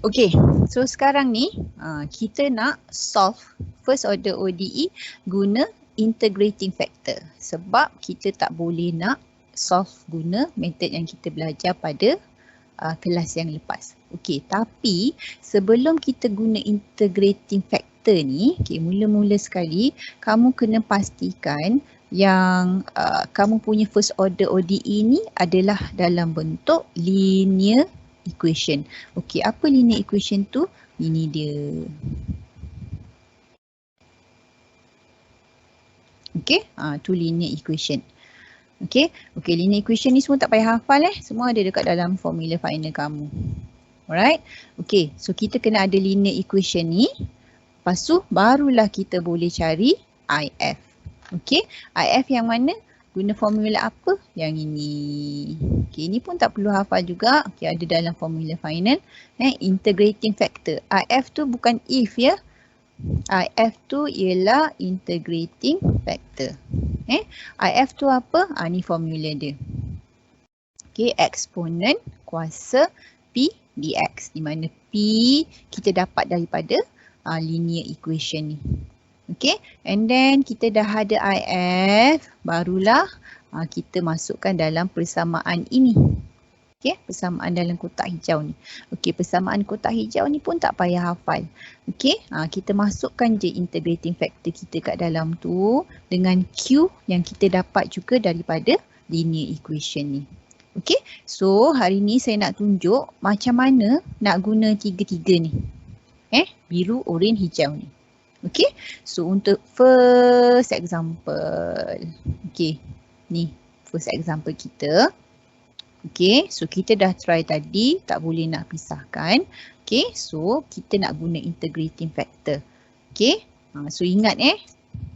Okay, so sekarang ni kita nak solve first order ODE guna integrating factor. Sebab kita tak boleh nak solve guna method yang kita belajar pada kelas yang lepas. Okay, tapi sebelum kita guna integrating factor ni, okay, mula-mula sekali kamu kena pastikan yang kamu punya first order ODE ni adalah dalam bentuk linear equation. Okey, apa linear equation tu? Ini dia. Okey, tu linear equation. Okey, linear equation ni semua tak payah hafal semua ada dekat dalam formula final kamu. Alright. Okey, so kita kena ada linear equation ni. Lepas tu barulah kita boleh cari IF. Okey, IF yang mana? Guna formula apa? Yang ini. Okey, ini pun tak perlu hafal juga. Okey, ada dalam formula final. Integrating factor. IF tu bukan if ya. IF tu ialah integrating factor. IF tu apa? Ni formula dia. Okey, eksponen kuasa P dx. Di mana P kita dapat daripada linear equation ni. Okay, and then kita dah ada IF, barulah kita masukkan dalam persamaan ini. Okay, persamaan dalam kotak hijau ni. Okay, persamaan kotak hijau ni pun tak payah hafal. Okay, kita masukkan je integrating factor kita kat dalam tu dengan Q yang kita dapat juga daripada linear equation ni. Okay, so hari ni saya nak tunjuk macam mana nak guna tiga-tiga ni. Biru, oren, hijau ni. Okay, so untuk first example. Okay, ni first example kita. Okay, so kita dah try tadi, tak boleh nak pisahkan. Okay, so kita nak guna integrating factor. Okay, so ingat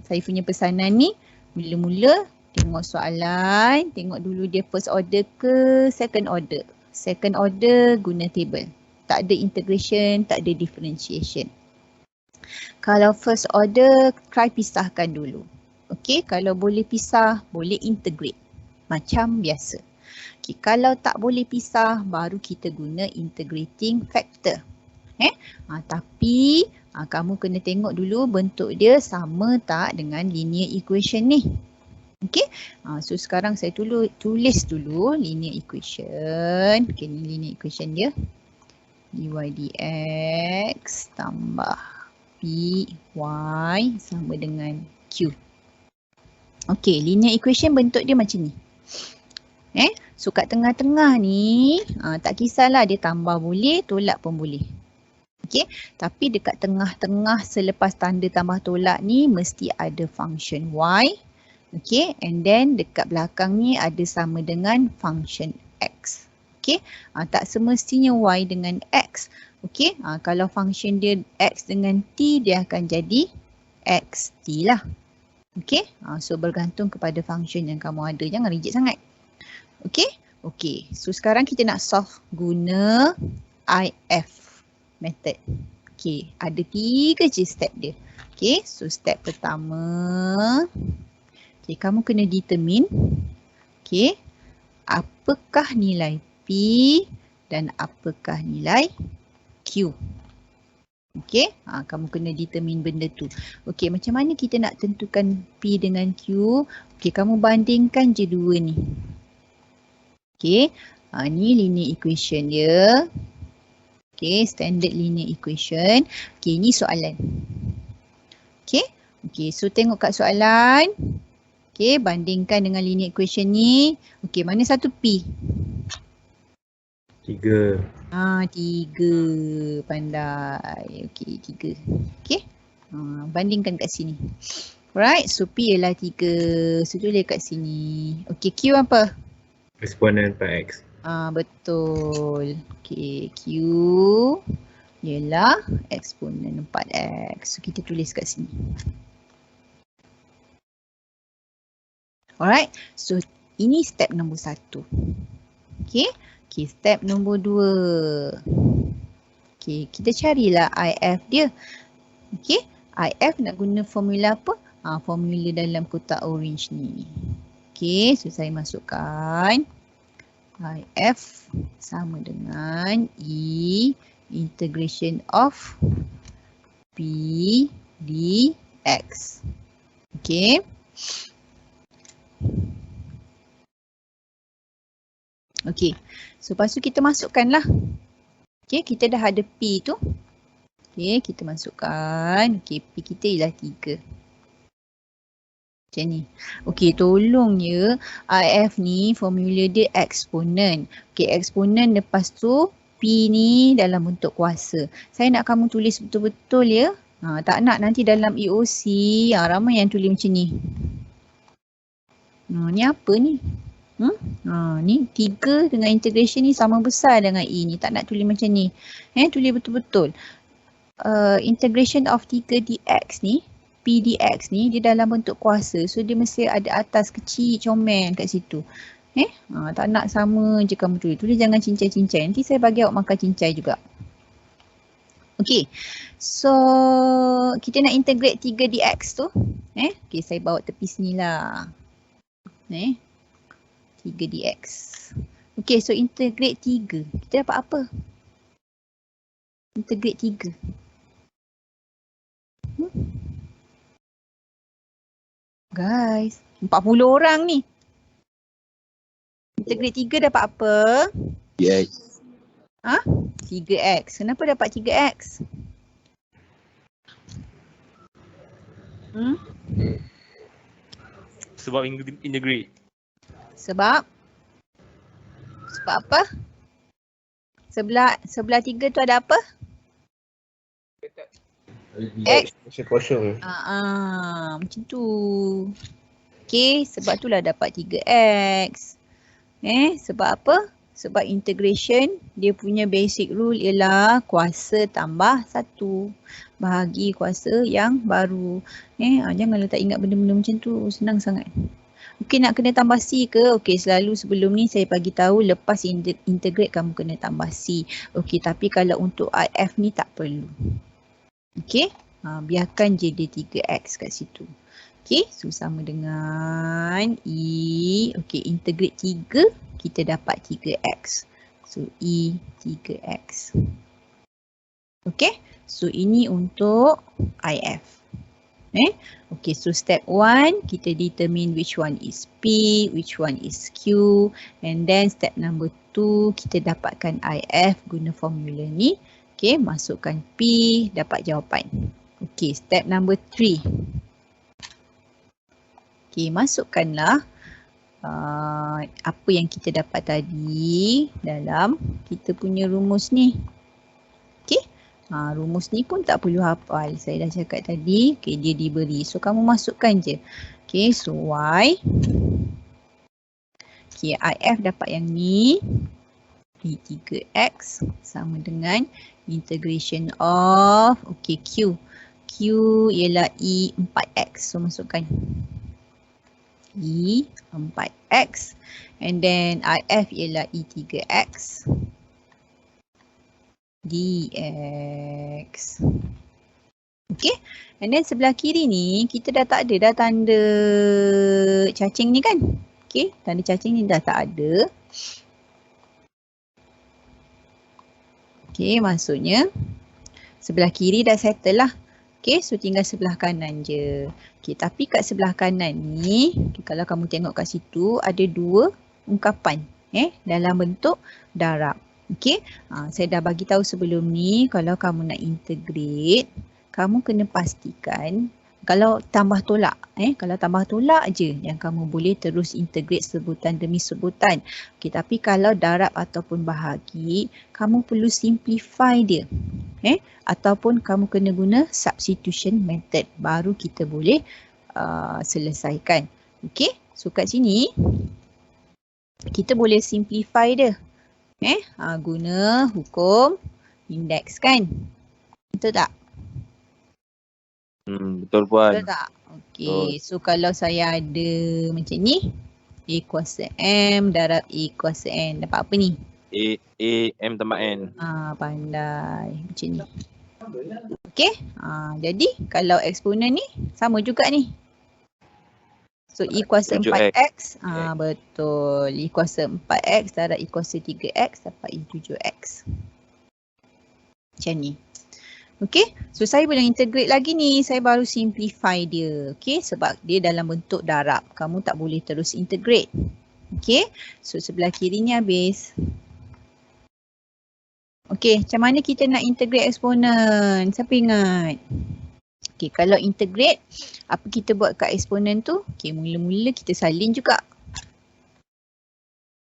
saya punya pesanan ni, mula-mula tengok soalan, tengok dulu dia first order ke second order. Second order guna table. Tak ada integration, tak ada differentiation. Kalau first order, try pisahkan dulu. Okay, kalau boleh pisah, boleh integrate. Macam biasa. Okay, kalau tak boleh pisah, baru kita guna integrating factor. Tapi kamu kena tengok dulu bentuk dia sama tak dengan linear equation ni. Okay, so sekarang saya tulis dulu linear equation. Okay, ni linear equation dia. dy dx tambah Py sama dengan Q. Okey, linear equation bentuk dia macam ni. So kat tengah-tengah ni, tak kisahlah dia tambah boleh, tolak pun boleh. Okey, tapi dekat tengah-tengah selepas tanda tambah tolak ni mesti ada function Y. Okey, and then dekat belakang ni ada sama dengan function X. Okey, tak semestinya Y dengan X. Okey, kalau function dia X dengan T, dia akan jadi XT lah. Okey, so bergantung kepada function yang kamu ada. Jangan rigid sangat. Okey, so sekarang kita nak solve guna IF method. Okey, ada 3 je step dia. Okey, so step pertama. Okey, kamu kena determine. Okey, apakah nilai P dan apakah nilai Q. Okey, kamu kena determine benda tu. Okey, macam mana kita nak tentukan P dengan Q? Okey, kamu bandingkan je dua ni. Okey, ni linear equation dia. Okey, standard linear equation. Okey, ni soalan. Okey, so tengok kat soalan. Okey, bandingkan dengan linear equation ni. Okey, mana satu P? 3. 3. Pandai. Okey, 3. Okey. Bandingkan kat sini. Alright, so P ialah 3. So tulis kat sini. Okey, Q apa? Eksponen per X. Betul. Okey, Q ialah eksponen 4x. So kita tulis kat sini. Alright, so ini step nombor 1. Okey, step nombor 2. Okey, kita carilah IF dia. Okey, IF nak guna formula apa? Formula dalam kotak orange ni. Okey, so saya masukkan IF sama dengan E integration of P dx. Okay. Okay. So, lepas tu kita masukkanlah. Okay, kita dah ada P tu. Okay, kita masukkan. Okay, P kita ialah 3. Macam ni. Okay, tolong ya. IF ni formula dia eksponen. Okay, eksponen lepas tu P ni dalam bentuk kuasa. Saya nak kamu tulis betul-betul ya. Tak nak nanti dalam EOC ramai yang tulis macam ni. Ni apa ni? Ni 3 dengan integration ni sama besar dengan E ni. Tak nak tulis macam ni. Tulis betul-betul. Integration of 3 dx ni, P dx ni dia dalam bentuk kuasa. So dia mesti ada atas kecil comel kat situ. Tak nak sama je kamu tulis. Tulis jangan cincai-cincai. Nanti saya bagi awak makan cincai juga. Okay. So kita nak integrate 3 dx tu. Okay, saya bawa tepi sini lah. 3 dx. Okay, so integrate 3. Kita dapat apa? Integrate 3. Guys, 40 orang ni. Integrate 3 dapat apa? 3x. 3x. Kenapa dapat 3x? Sebab integrate. Sebab apa? Sebelah 3 tu ada apa? X. Kosong. Macam tu. Okay, sebab itulah dapat 3x. Sebab apa? Sebab integration dia punya basic rule ialah kuasa tambah 1 bahagi kuasa yang baru. Janganlah tak ingat benda-benda macam tu. Senang sangat. Okay, nak kena tambah C ke? Okay, selalu sebelum ni saya bagi tahu lepas integrate kamu kena tambah C. Okay, tapi kalau untuk IF ni tak perlu. Okay, biarkan je dia 3x kat situ. Okay, so sama dengan E. Okay, integrate 3, kita dapat 3x. So, E 3x. Okay, so ini untuk IF. Okay, so step 1, kita determine which one is P, which one is Q. And then step number 2, kita dapatkan IF guna formula ni. Okay, masukkan P, dapat jawapan. Okay, step number 3. Okay, masukkanlah apa yang kita dapat tadi dalam kita punya rumus ni. Okay, rumus ni pun tak perlu hafal. Saya dah cakap tadi, okay, dia diberi. So, kamu masukkan je. Okay, so Y. Okay, IF dapat yang ni. P3x sama dengan integration of, okay, Q. Q ialah E4x. So, masukkan E4x. And then IF ialah E3x. dx. Okay. And then sebelah kiri ni, kita dah tak ada dah tanda cacing ni kan? Okay. Tanda cacing ni dah tak ada. Okay, maksudnya sebelah kiri dah settle lah. Okay, so tinggal sebelah kanan je. Okay, tapi kat sebelah kanan ni, okay, kalau kamu tengok kat situ, ada 2 ungkapan dalam bentuk darab. Okay, saya dah bagi tahu sebelum ni, kalau kamu nak integrate, kamu kena pastikan kalau tambah tolak, kalau tambah tolak je yang kamu boleh terus integrate sebutan demi sebutan. Okay, tapi kalau darab ataupun bahagi, kamu perlu simplify dia. Ataupun kamu kena guna substitution method, baru kita boleh selesaikan. Okay, so kat sini kita boleh simplify dia. Guna hukum indeks kan? Betul tak? Betul puan. Betul tak? Okay, so kalau saya ada macam ni, A kuasa M darab A kuasa N, dapat apa ni? A M tambah N. Pandai. Macam ni. Okay, jadi kalau eksponen ni sama juga ni. So E kuasa 4x, betul. E kuasa 4x darab E kuasa 3x dapat E 7x. Macam ni. Okay, so saya boleh integrate lagi ni. Saya baru simplify dia. Okay, sebab dia dalam bentuk darab. Kamu tak boleh terus integrate. Okay, so sebelah kiri ni habis. Okay, macam mana kita nak integrate eksponen? Siapa ingat? Okay, kalau integrate, apa kita buat kat eksponen tu? Okay, mula-mula kita salin juga.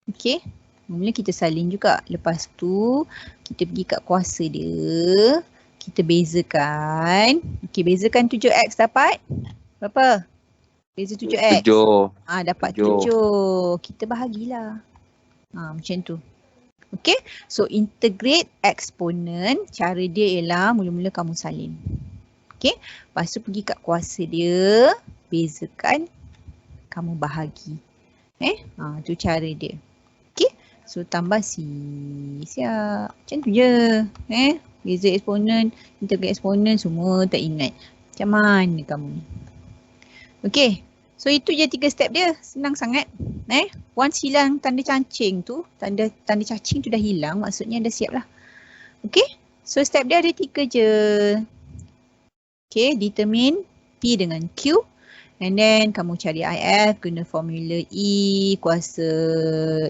Okay, mula kita salin juga. Lepas tu, kita pergi kat kuasa dia. Kita bezakan. Okay, bezakan 7x dapat berapa? Beza 7x. 7. Dapat 7. 7. Kita bahagilah. Macam tu. Okay, so integrate eksponen. Cara dia ialah mula-mula kamu salin. Okay, lepas tu pergi kat kuasa dia. Bezakan. Kamu bahagi. Tu cara dia. Okay, so tambah C. Siap. Macam tu je. Beza eksponen, integrate eksponen semua tak ingat. Macam mana kamu ni? Okay, so itu je 3 step dia. Senang sangat. Once hilang tanda cacing tu, tanda cacing tu dah hilang, maksudnya dah siap lah. Okay, so step dia ada 3 je. Okay, determine P dengan Q. And then kamu cari IF, guna formula E, kuasa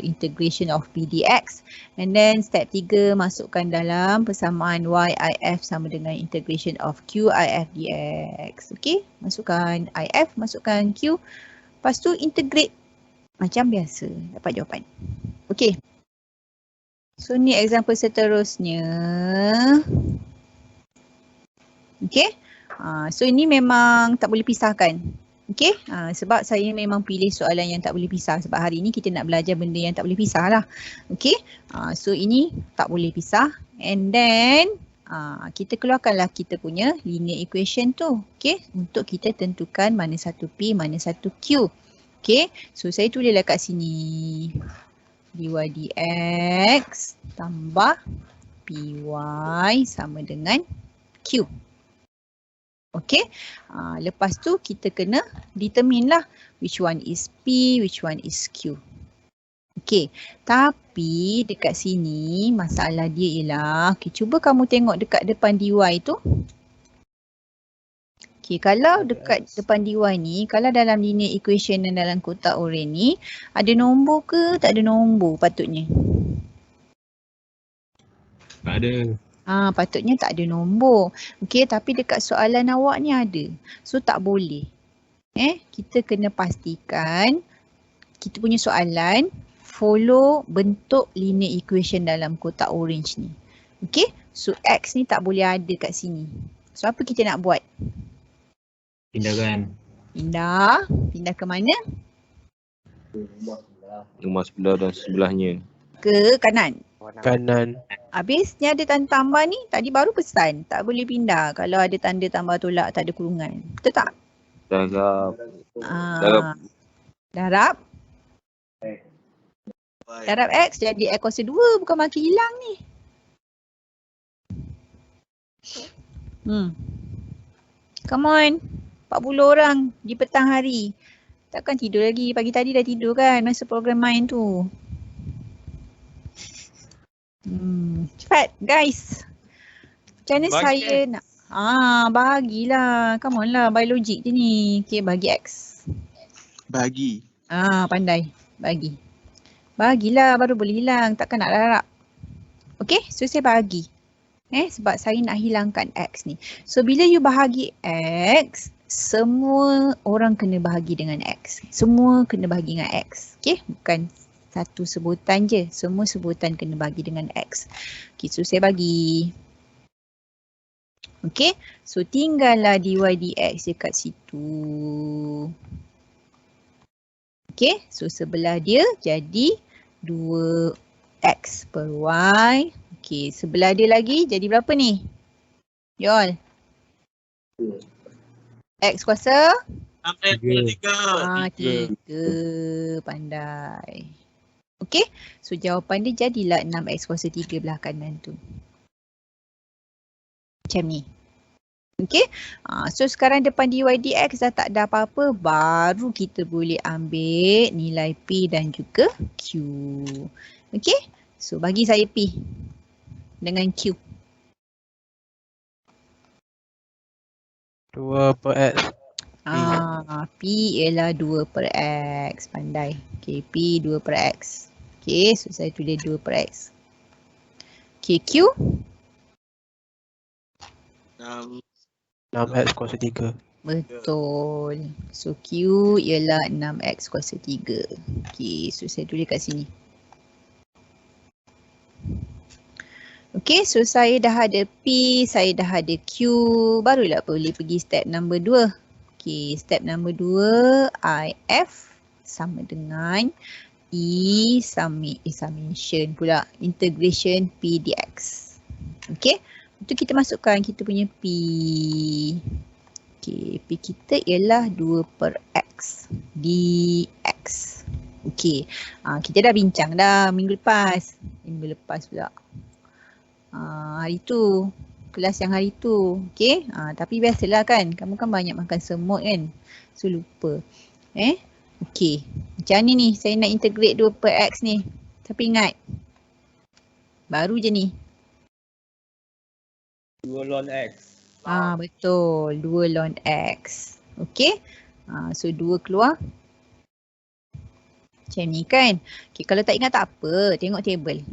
integration of P dx. And then step 3, masukkan dalam persamaan Y IF sama dengan integration of Q IF dx. Okay, masukkan IF, masukkan Q. Lepas tu integrate macam biasa, dapat jawapan. Okay. So ni example seterusnya. Okay. So ini memang tak boleh pisahkan. Okay, sebab saya memang pilih soalan yang tak boleh pisah. Sebab hari ni kita nak belajar benda yang tak boleh pisah lah. Okay, so ini tak boleh pisah. And then kita keluarkanlah kita punya linear equation tu. Okay, untuk kita tentukan mana satu P, mana satu Q. Okay, so saya tulislah kat sini. dy dx tambah py sama dengan Q. Okay, lepas tu kita kena determine lah which one is P, which one is Q. Okay, tapi dekat sini masalah dia ialah, okay, cuba kamu tengok dekat depan dy tu. Okay, kalau dekat depan dy ni, kalau dalam linear equation dan dalam kotak oranye ni, ada nombor ke tak ada nombor patutnya? Tak ada. Patutnya tak ada nombor. Okey, tapi dekat soalan awak ni ada. So tak boleh. Kita kena pastikan kita punya soalan follow bentuk linear equation dalam kotak orange ni. Okey, so X ni tak boleh ada kat sini. So apa kita nak buat? Pindahkan. Pindah ke mana? Rumah sebelah dan sebelahnya. Ke kanan. Kanan. Habis ni ada tanda tambah ni, tadi baru pesan tak boleh pindah kalau ada tanda tambah tolak tak ada kurungan. Betul tak? Darab. Darab X jadi X kuasa 2, bukan makin hilang ni. Come on, 40 orang di petang hari. Takkan tidur lagi, pagi tadi dah tidur kan masa program main tu. Cepat guys. Macam mana saya nak bahagilah. Come on lah, biologic je ni. Okay, bagi X. Bagi. Pandai. Bahagilah baru boleh hilang. Takkan nak larap. Okay, so saya bahagi. Sebab saya nak hilangkan X ni. So bila you bahagi X, semua orang kena bahagi dengan X. Semua kena bahagi dengan X. Okay, bukan satu sebutan je. Semua sebutan kena bagi dengan X. Okay, so saya bagi. Okay, so tinggallah dy dx dekat situ. Okay, so sebelah dia jadi 2x per y. Okay, sebelah dia lagi jadi berapa ni? Yol. X kuasa? 3. Pandai. Okay, so jawapan dia jadilah 6x kuasa 3 belah kanan tu. Macam ni. Okay, so sekarang depan dy dx dah tak ada apa-apa, baru kita boleh ambil nilai P dan juga Q. Okay, so bagi saya P dengan Q. 2 per X. P ialah 2 per X. Pandai. Okay, P 2 per X. Okay, so saya tulis 2 per X. Okay, Q? 6X kuasa 3. Betul. So Q ialah 6X kuasa 3. Okay, so saya tulis kat sini. Okay, so saya dah ada P, saya dah ada Q. Barulah boleh pergi step number 2. Okay, step number 2, IF sama dengan E summation pula. Integration P dx. Okay, itu kita masukkan kita punya P. Okay, P kita ialah 2 per X dx. Okay, kita dah bincang dah minggu lepas. Minggu lepas pula. Hari tu. Kelas yang hari tu. Okay, tapi biasalah kan. Kamu kan banyak makan semut kan. So lupa. Okay. Macam ni ni. Saya nak integrate 2 per X ni. Tapi ingat. Baru je ni. 2 ln X. Betul. 2 ln X. Okay. So 2 keluar. Macam ni kan. Okay, kalau tak ingat tak apa. Tengok table.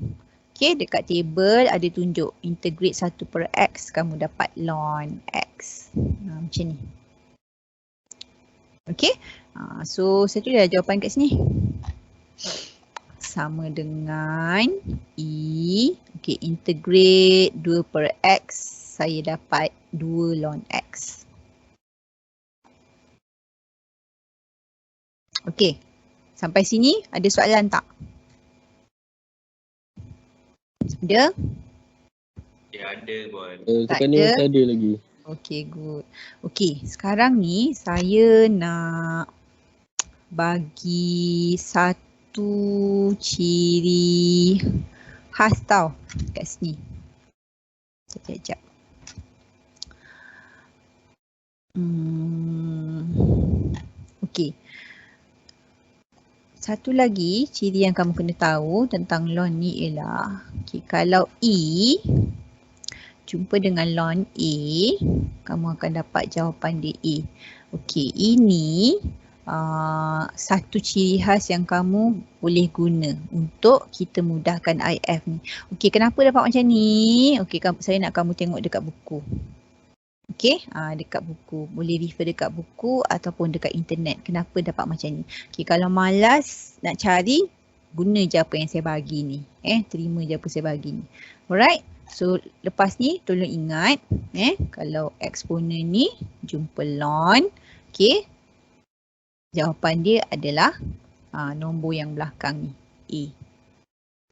Okay, dekat table ada tunjuk. Integrate 1 per X. Kamu dapat ln X. Macam ni. Okay. So saya tulis dah jawapan kat sini. Sama dengan E. Okay, integrate 2 per X. Saya dapat 2 ln X. Okay. Sampai sini ada soalan tak? Ada? Ya ada pun. Sekarang ni masih ada lagi. Okay, good. Okay, sekarang ni saya nak bagi satu ciri khas tau kat sini. Sekejap. Okay. Satu lagi ciri yang kamu kena tahu tentang ln ni ialah kalau E jumpa dengan ln A, kamu akan dapat jawapan dia A. Okey, ini satu ciri khas yang kamu boleh guna untuk kita mudahkan IF ni. Okey, kenapa dapat macam ni? Okey, saya nak kamu tengok dekat buku. Okey, dekat buku. Boleh refer dekat buku ataupun dekat internet. Kenapa dapat macam ni? Okey, kalau malas nak cari, guna je apa yang saya bagi ni. Terima je apa saya bagi ni. Alright. So, lepas ni tolong ingat, kalau eksponen ni jumpa ln, okey. Jawapan dia adalah nombor yang belakang ni, A.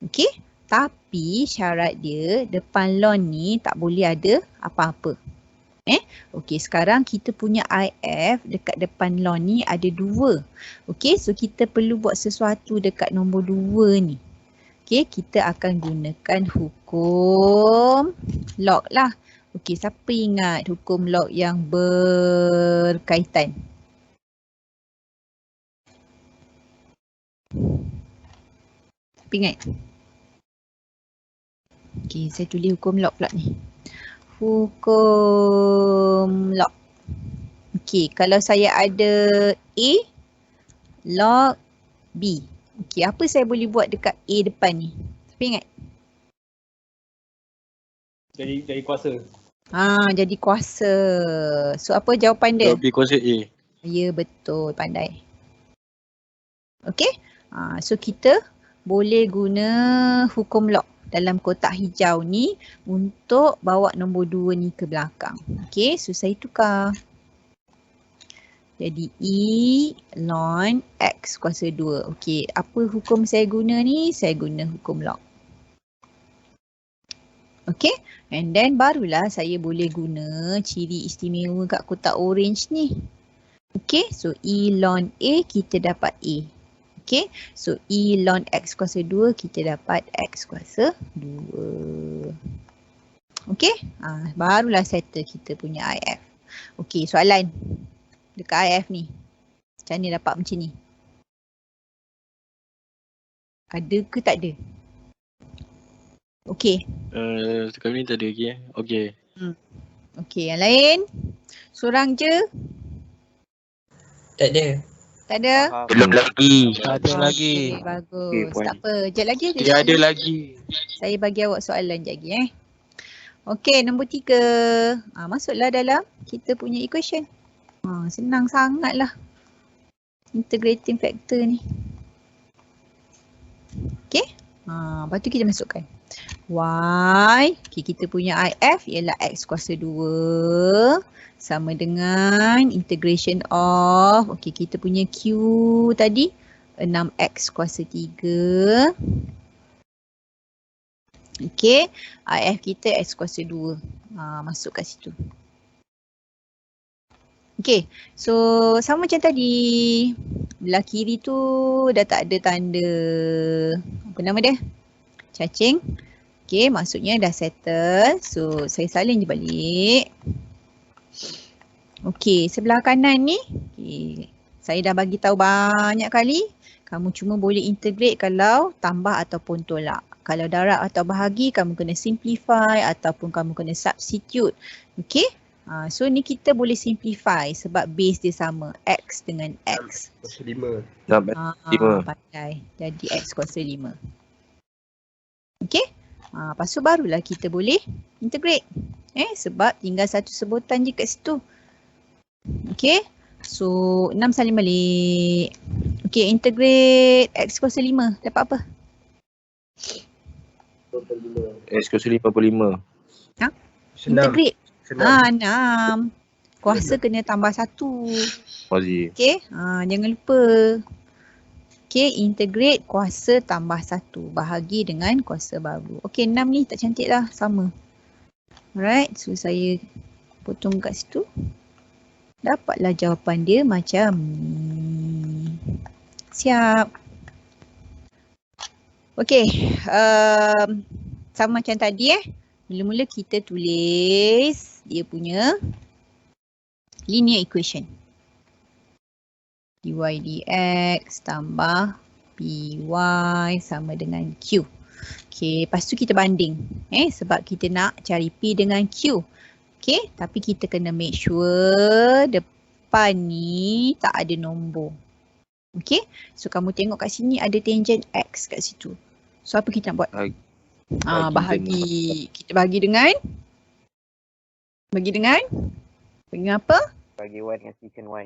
Okey. Tapi syarat dia depan ln ni tak boleh ada apa-apa. Okey, sekarang kita punya IF dekat depan ln ni ada 2. Okey, so kita perlu buat sesuatu dekat nombor 2 ni. Okey, kita akan gunakan hukum log lah. Okey, siapa ingat hukum log yang berkaitan? Siapa ingat? Okey, saya tulis hukum log pula ni. Hukum log. Okey, kalau saya ada A log B. Okey, apa saya boleh buat dekat A depan ni? Siapa ingat? Jadi kuasa. Jadi kuasa. So apa jawapan dia? B kuasa A. Ya, betul, pandai. Okey. So kita boleh guna hukum log dalam kotak hijau ni untuk bawa nombor 2 ni ke belakang. Okey, so saya tukar. Jadi E ln X kuasa 2. Okey, apa hukum saya guna ni? Saya guna hukum log. Okey, and then barulah saya boleh guna ciri istimewa kat kotak orange ni. Okey, so E ln A kita dapat A. Okey, so E ln X kuasa 2 kita dapat X kuasa 2. Okey, barulah settle kita punya IF. Okey, soalan dekat IF ni. Macam ni dapat macam ni? Ada ke tak ada? Okey. Sekarang ni tak ada lagi Okey. Okey, yang lain? Seorang je? Tak ada. Tak ada? Belum lagi. Tak ada lagi. Okey, bagus. Okey, puan. Tak apa. Sekejap lagi. Dia ada lagi. Saya bagi awak soalan sekejap lagi Okey, nombor 3. Masuklah dalam kita punya equation. Senang sangatlah. Integrating factor ni. Okey. Lepas tu kita masukkan. Y. Okay, kita punya IF ialah X kuasa 2. Sama dengan integration of. Okey, kita punya Q tadi. 6X kuasa 3. Okey. IF kita X kuasa 2. Masuk kat situ. Okey. So, sama macam tadi. Belah kiri tu dah tak ada tanda. Apa nama dia? Cacing. Okey, maksudnya dah settle. So, saya salin je balik. Okey, sebelah kanan ni. Okay. Saya dah bagi tahu banyak kali. Kamu cuma boleh integrate kalau tambah ataupun tolak. Kalau darab atau bahagi, kamu kena simplify ataupun kamu kena substitute. Okey. So ni kita boleh simplify sebab base dia sama. X dengan X. Kuasa 5. Pandai. Jadi X kuasa 5. Okey. Lepas tu barulah kita boleh integrate. Sebab tinggal satu sebutan je kat situ. Okey. So 6 salin balik. Okey, integrate X kuasa 5. Dapat apa? X kuasa 55. Integrate. Senang. 6. Kuasa kena tambah 1. Mazi. Okey. Jangan lupa. Okey, integrate kuasa tambah 1. Bahagi dengan kuasa baru. Okey, 6 ni tak cantik lah. Sama. Alright. So saya potong kat situ. Dapatlah jawapan dia macam ni. Siap. Okey. Sama macam tadi Mula-mula kita tulis dia punya linear equation. dy dx tambah py sama dengan q. Okey, lepas tu kita banding. Sebab kita nak cari p dengan q. Okey, tapi kita kena make sure depan ni tak ada nombor. Okey, so kamu tengok kat sini ada tangent x kat situ. So apa kita nak buat? Bahagi. Kita bahagi dengan? Bagi dengan apa? Bagi y dengan secant y.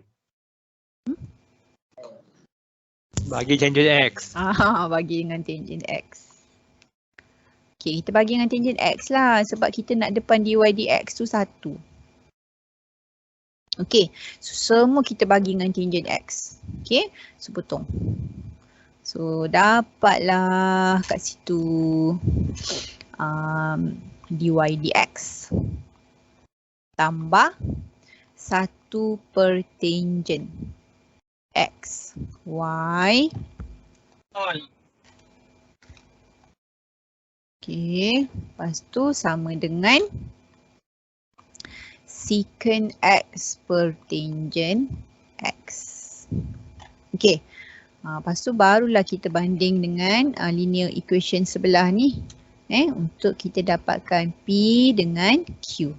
Bagi tangent x. Bagi dengan tangent x. Okey, kita bagi dengan tangent x lah sebab kita nak depan dy dx tu 1. Okey, so semua kita bagi dengan tangent x. Okey, so potong. So dapatlah kat situ dy dx tambah 1 per tangent x y. Okey, lepas tu sama dengan secant x per tangent x. Okey. Lepas tu barulah kita banding dengan linear equation sebelah ni. Untuk kita dapatkan P dengan Q.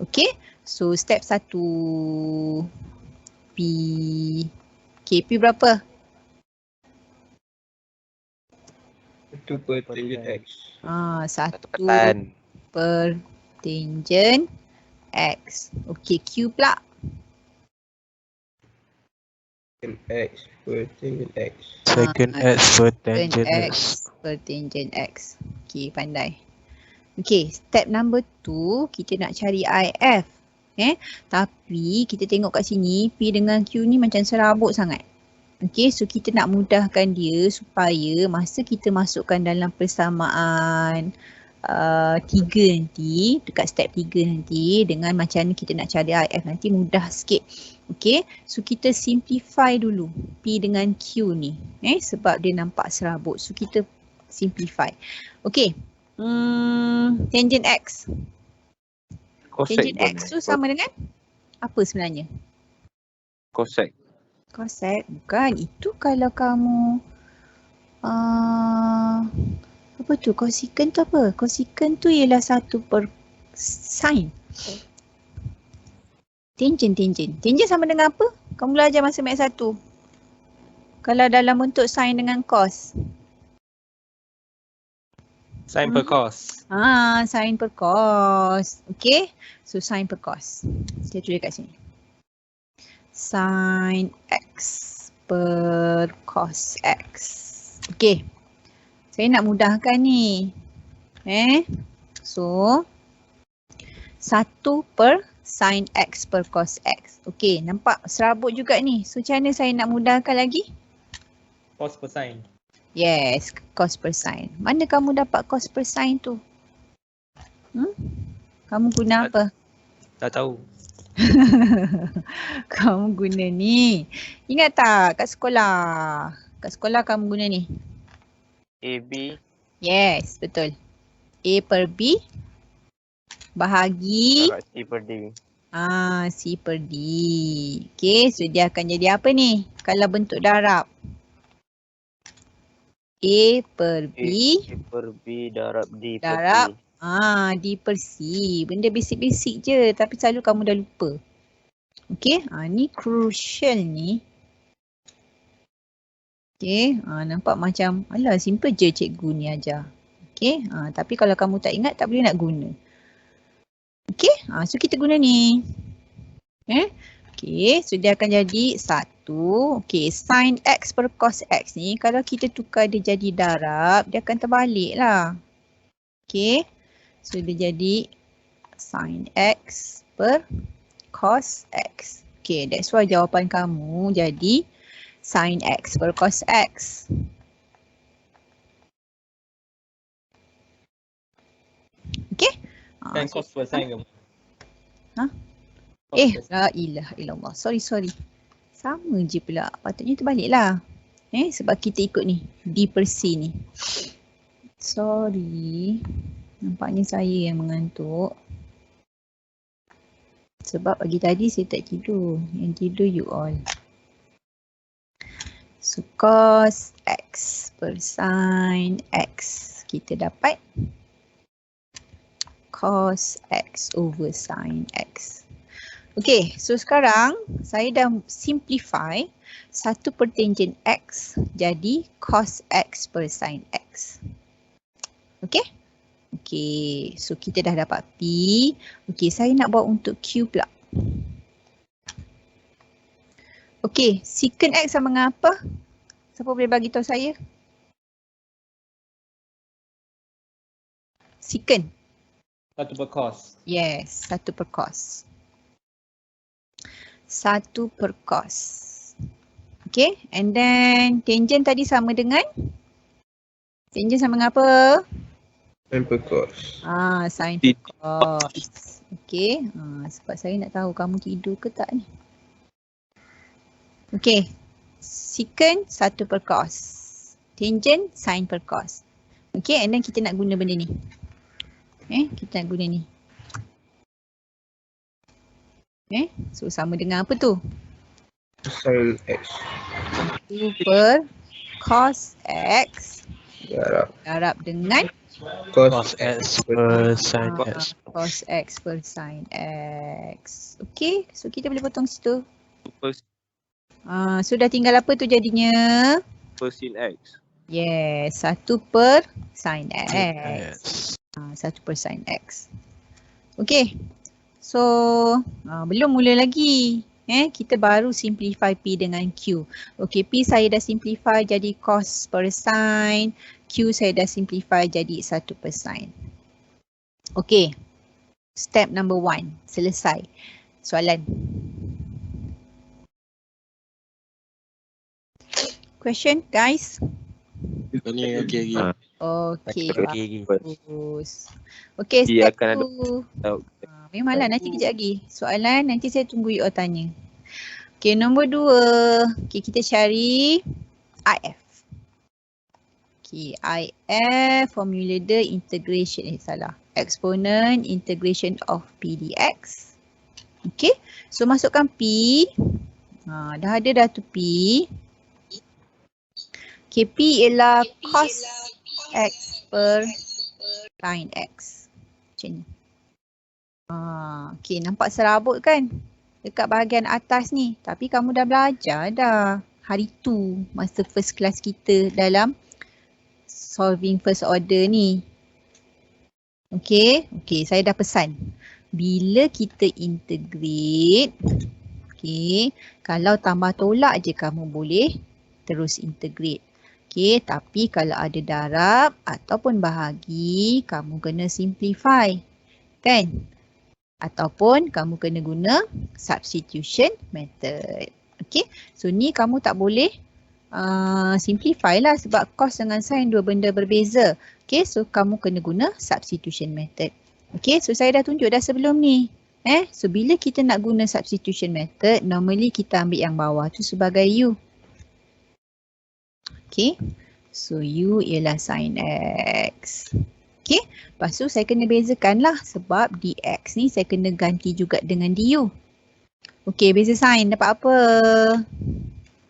Okey. So step 1. P. Okay, P berapa? 1 per tangent x. 1 per tangent x. Okey, Q pula. X per tangent x. Second x per tangent x. Per tangent x. Okey, pandai. Okey, step number 2 kita nak cari IF. Tapi kita tengok kat sini P dengan Q ni macam serabut sangat. Okey, so kita nak mudahkan dia supaya masa kita masukkan dalam persamaan 3 nanti, dekat step 3 nanti dengan macam ni kita nak cari IF nanti mudah sikit. Okey, so kita simplify dulu P dengan Q ni sebab dia nampak serabut. So kita simplify. Okey, tangent X. Tangent X tu sama dengan apa sebenarnya? Cosec. Cosec? Bukan, itu kalau kamu apa tu? Cosecant tu apa? Cosecant tu ialah 1 per sin. Tangent. Tangent sama dengan apa? Kamu belajar masa mat 1. Kalau dalam bentuk sin dengan cos. Sin per cos. Sin per cos. Okay. So sin per cos. Saya tulis kat sini. Sin x per cos x. Okay. Saya nak mudahkan ni. So 1 per sin x per cos x. Okay, nampak serabut juga ni. So macam mana saya nak mudahkan lagi? Cos per sin. Yes, cos per sin. Mana kamu dapat cos per sin tu? Kamu guna apa? Tak tahu. Kamu guna ni. Ingat tak kat sekolah? Kat sekolah kamu guna ni. AB Yes, betul. A per B bahagi darab C per D. C per D. Okay, so dia akan jadi apa ni? Kalau bentuk darab. A per B A per B darab D per darab C. D per C. Benda basic-basic je tapi selalu kamu dah lupa. Okay, ni crucial ni. Okay, nampak macam alah simple je cikgu ni ajar. Okay, tapi kalau kamu tak ingat tak boleh nak guna. Okay, so kita guna ni. Okay, so dia akan jadi 1. Okay, sin x per cos x ni kalau kita tukar dia jadi darab, dia akan terbalik lah. Okay, so dia jadi sin x per cos x. Okay, that's why jawapan kamu jadi sin x per cos x. Okay. Kan cos per sin ke? La ilaha illallah. Sorry. Sama je pula. Patutnya terbalik lah. Sebab kita ikut ni. D per C ni. Sorry. Nampaknya saya yang mengantuk. Sebab pagi tadi saya tak tidur. Yang tidur you all. So cos x per sin x. Kita dapat cos x over sin x. Okay, so sekarang saya dah simplify 1 per tangent x jadi cos x per sin x. Okay? Okay, so kita dah dapat P. Okay, saya nak buat untuk Q pula. Okay, secant x sama dengan apa? Siapa boleh bagi tahu saya? Secant. 1 per cos. Yes, 1 per cos. 1 per cos. Okay, and then tangent tadi sama dengan? Tangent sama dengan apa? Sin per cos. Sin per cos. Okay, sebab saya nak tahu kamu tidur ke tak ni. Okay, secant 1 per cos. Tangent sin per cos. Okay, and then kita nak guna benda ni. Kita nak guna ni. So sama dengan apa tu? Sin x. 2 per cos x Darab dengan cos X per sin X. cos x per sin x. Okay, so kita boleh potong situ. So dah tinggal apa tu jadinya? Per sin X. Yes, 1 per sin x. Yes. 1 per sin x. Okay. So, belum mula lagi. Kita baru simplify P dengan Q. Okay, P saya dah simplify jadi cos per sin. Q saya dah simplify jadi 1 per sin. Okay. Step number 1. Selesai. Soalan. Question, guys? Ni okey. Okay, Okey. bagus. Okay, Dia step akan ada 2. Memanglah nanti kejap lagi. Soalan nanti saya tunggu you all tanya. Okay, nombor 2. Okay, kita cari IF. Okay, IF formula the integration. Salah. Exponent integration of P dx. Okay, so masukkan P. Dah ada dah tu P. Okay, P ialah cos x per sin x. Macam ni. Okay, nampak serabut kan? dekat bahagian atas ni. Tapi kamu dah belajar dah hari tu masa first class kita dalam solving first order ni. Okey, saya dah pesan. Bila kita integrate, okey, kalau tambah tolak je kamu boleh terus integrate. Okey, tapi kalau ada darab ataupun bahagi, kamu kena simplify. Kan? Ataupun kamu kena guna substitution method. Okey, so ni kamu tak boleh simplify lah sebab cos dengan sin dua benda berbeza. Okey, so kamu kena guna substitution method. Okey, so saya dah tunjuk dah sebelum ni. So bila kita nak guna substitution method, normally kita ambil yang bawah tu sebagai u. Okay, so u ialah sin x. Okay, lepas tu saya kena bezakan lah sebab dx ni saya kena ganti juga dengan du. Okay, beza sin dapat apa?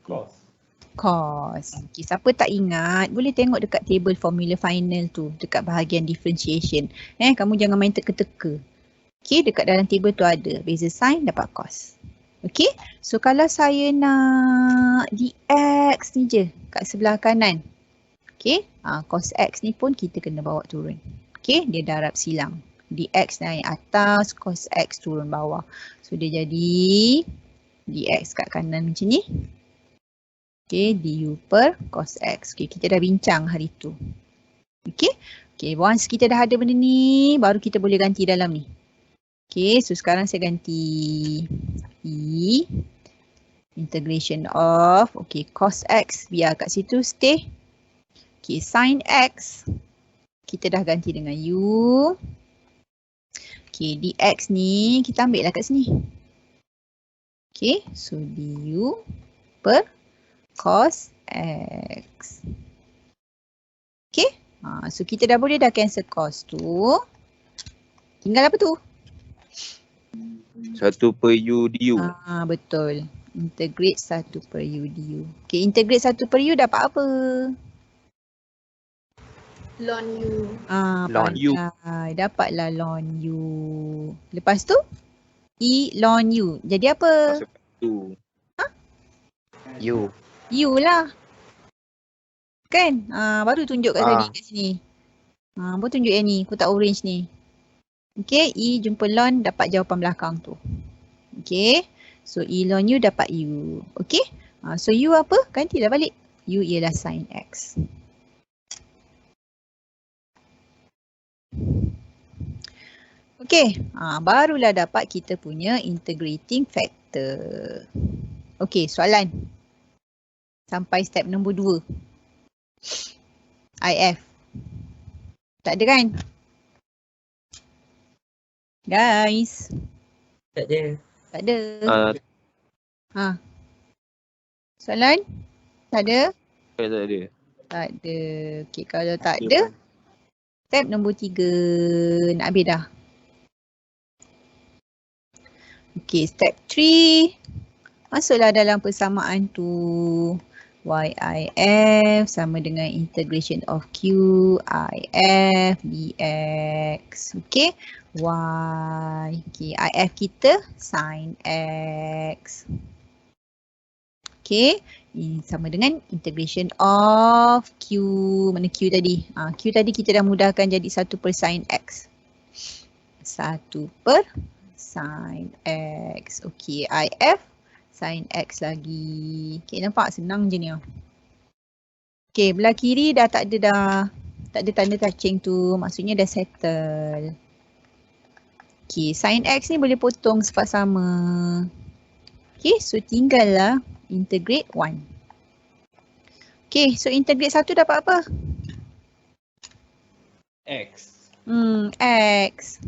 Cos. Okay, siapa tak ingat boleh tengok dekat table formula final tu dekat bahagian differentiation. Kamu jangan main teka-teka. Okay, dekat dalam table tu ada beza sin dapat cos. Okay, so kalau saya nak dx ni je kat sebelah kanan. Okay, cos x ni pun kita kena bawa turun. Okay, dia darab silang. Dx naik atas, cos x turun bawah. So dia jadi dx kat kanan macam ni. Okay, du per cos x. Okay, kita dah bincang hari tu. Okay, once kita dah ada benda ni, baru kita boleh ganti dalam ni. Okay, so sekarang saya ganti E integration of, cos x biar kat situ stay. Okay, sin x kita dah ganti dengan u. Okay, dx ni kita ambil lah kat sini. Okay, so du per cos x. Okay, so kita dah boleh dah cancel cos tu. Tinggal apa tu? 1 per u du. Betul. Integrate 1 per u du. Okay, integrate 1 per u dapat apa? Ln u. Ln u. Dapatlah ln u. Lepas tu E ln u. Jadi apa? U. U. U lah. Kan? Baru tunjuk kat tadi kat sini. Baru tunjuk yang ni. Kotak orange ni. Okay, E jumpa ln dapat jawapan belakang tu. Okay, so E ln u dapat u. Okay, so u apa? Gantilah balik. U ialah sin x. Okay, barulah dapat kita punya integrating factor. Okay, soalan. Sampai step nombor 2. IF. Tak ada kan? Guys. Tak ada. Tak ada. Soalan? Tak ada? Tak ada. Tak ada. Okay, kalau tak ada, step nombor 3. Nak habis dah. Okay, step 3. Masuklah dalam persamaan tu. YIF sama dengan integration of QIF dx. Okay. Y. Okay, IF kita sin x. Okay. Ini sama dengan integration of Q. Mana Q tadi? Q tadi kita dah mudahkan jadi 1 per sin x. 1 per sin x. Okay, IF sin x lagi. Okay, nampak senang je ni. Okay, belah kiri dah tak ada dah. Tak ada tanda touching tu. Maksudnya dah settle. Okay, sin x ni boleh potong sifat sama. Okay, so tinggallah integrate 1. Okay, so integrate 1 dapat apa? X. X.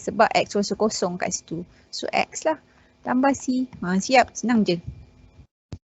Sebab x kosong kat situ. So x lah. Tambah C. Siap, senang je.